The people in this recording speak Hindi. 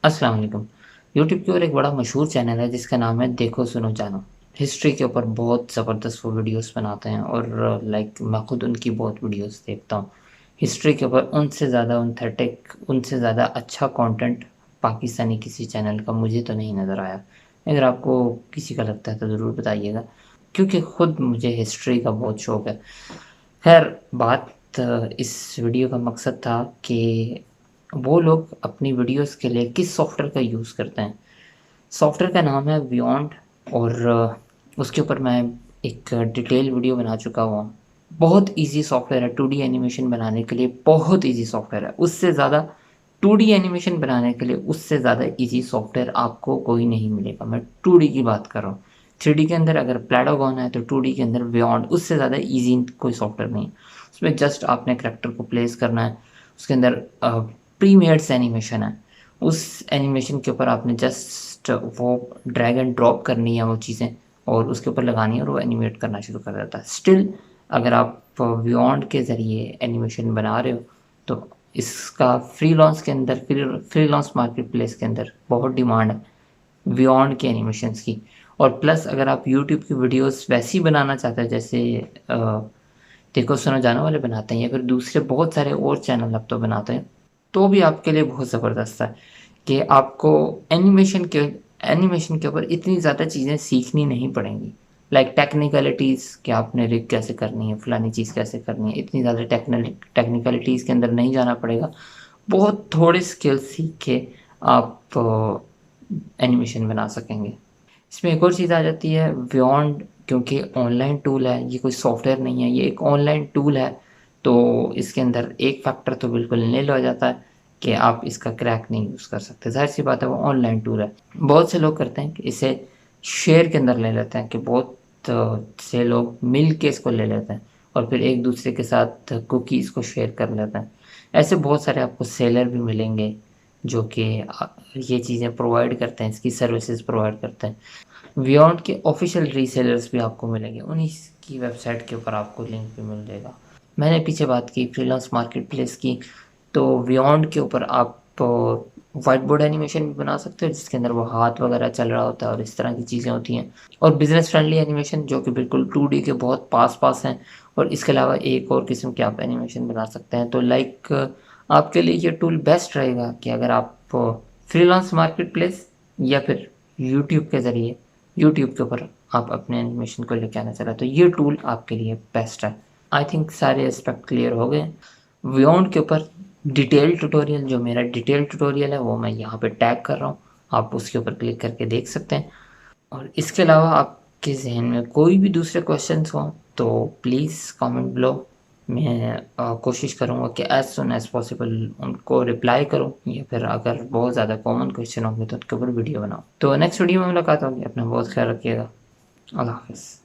अस्सलाम वालेकुम। यूट्यूब के ऊपर एक बड़ा मशहूर चैनल है जिसका नाम है देखो सुनो जानो। हिस्ट्री के ऊपर बहुत ज़बरदस्त वो वीडियोस बनाते हैं और लाइक मैं खुद उनकी बहुत वीडियोस देखता हूँ। हिस्ट्री के ऊपर उनसे ज़्यादा ऑथेंटिक, उनसे ज़्यादा अच्छा कंटेंट पाकिस्तानी किसी चैनल का मुझे तो नहीं नज़र आया। अगर आपको किसी का लगता है तो ज़रूर बताइएगा, क्योंकि खुद मुझे हिस्ट्री का बहुत शौक है। खैर बात इस वीडियो का मकसद था कि वो लोग अपनी वीडियोस के लिए किस सॉफ्टवेयर का यूज़ करते हैं। सॉफ्टवेयर का नाम है बियॉन्ड और उसके ऊपर मैं एक डिटेल वीडियो बना चुका हूँ। बहुत इजी सॉफ्टवेयर है 2D एनिमेशन बनाने के लिए, बहुत इजी सॉफ्टवेयर है। उससे ज़्यादा 2D एनिमेशन बनाने के लिए उससे ज़्यादा इजी सॉफ्टवेयर आपको कोई नहीं मिलेगा। मैं 2D की बात कर रहा हूँ। 3D के अंदर अगर प्लेडोगॉन है तो 2D के अंदर बियॉन्ड उससे ज़्यादा इजी कोई सॉफ्टवेयर नहीं है। उसमें जस्ट आपने करैक्टर को प्लेस करना है, उसके अंदर प्री मेड्स एनिमेशन है, उस एनिमेशन के ऊपर आपने जस्ट वो ड्रैग एंड ड्रॉप करनी है वो चीज़ें और उसके ऊपर लगानी है और वो एनिमेट करना शुरू कर देता है। स्टिल अगर आप बियॉन्ड के ज़रिए एनिमेशन बना रहे हो तो इसका फ्रीलांस के अंदर, फ्रीलांस मार्केट प्लेस के अंदर बहुत डिमांड है बियॉन्ड के एनिमेशंस की। और प्लस अगर आप यूट्यूब की वीडियोस वैसी बनाना चाहते हैं जैसे देखो सुनो जानो वाले बनाते हैं या फिर दूसरे बहुत सारे और चैनल अब तो बनाते हैं, तो भी आपके लिए बहुत ज़बरदस्त है कि आपको एनिमेशन के ऊपर इतनी ज़्यादा चीज़ें सीखनी नहीं पड़ेंगी। लाइक टेक्निकलिटीज़ कि आपने रिग कैसे करनी है, फलानी चीज़ कैसे करनी है, इतनी ज़्यादा टेक्निकलिटीज़ के अंदर नहीं जाना पड़ेगा। बहुत थोड़े स्किल्स सीख के आप एनिमेशन बना सकेंगे। इसमें एक और चीज़ आ जाती है बियॉन्ड, क्योंकि ऑनलाइन टूल है, ये कोई सॉफ्टवेयर नहीं है, ये एक ऑनलाइन टूल है। तो इसके अंदर एक फैक्टर तो बिल्कुल नील हो जाता है कि आप इसका क्रैक नहीं यूज़ कर सकते। ज़ाहिर सी बात है वो ऑनलाइन टूल है। बहुत से लोग करते हैं कि इसे शेयर के अंदर ले लेते हैं कि बहुत से लोग मिल के इसको ले लेते हैं और फिर एक दूसरे के साथ कुकीज़ को शेयर कर लेते हैं। ऐसे बहुत सारे आपको सेलर भी मिलेंगे जो कि ये चीज़ें प्रोवाइड करते हैं, इसकी सर्विसेज प्रोवाइड करते हैं। बियॉन्ड के ऑफिशियल रीसेलर्स भी आपको मिलेंगे, उन्हीं की वेबसाइट के ऊपर आपको लिंक भी मिल जाएगा। मैंने पीछे बात की फ्रीलांस मार्केट प्लेस की, तो बियॉन्ड के ऊपर आप वाइट बोर्ड एनिमेशन भी बना सकते हो जिसके अंदर वो हाथ वगैरह चल रहा होता है और इस तरह की चीज़ें होती हैं। और बिजनेस फ्रेंडली एनिमेशन जो कि बिल्कुल 2D के बहुत पास पास हैं। और इसके अलावा एक और किस्म के आप एनिमेशन बना सकते हैं। तो लाइक आपके लिए ये टूल बेस्ट रहेगा कि अगर आप फ्रीलांस मार्केट प्लेस या फिर यूट्यूब के ज़रिए यूट्यूब के ऊपर आप अपने एनिमेशन को लेके आना चाह रहे हैं तो ये टूल आपके लिए बेस्ट है। आई थिंक सारे एस्पेक्ट क्लियर हो गए। बियॉन्ड के ऊपर डिटेल ट्यूटोरियल, जो मेरा डिटेल ट्यूटोरियल है वो मैं यहाँ पे टैग कर रहा हूँ, आप उसके ऊपर क्लिक करके देख सकते हैं। और इसके अलावा आपके जहन में कोई भी दूसरे क्वेश्चंस हों तो प्लीज़ कमेंट बिलो। मैं कोशिश करूँगा कि एज़ सुन एज़ पॉसिबल उनको रिप्लाई करूँ या फिर अगर बहुत ज़्यादा कॉमन क्वेश्चन होंगे तो उनके ऊपर वीडियो बनाऊँ। तो नेक्स्ट वीडियो में मुलाकात होगी। अपना बहुत ख्याल रखिएगा। अल्लाह हाफ़िज़।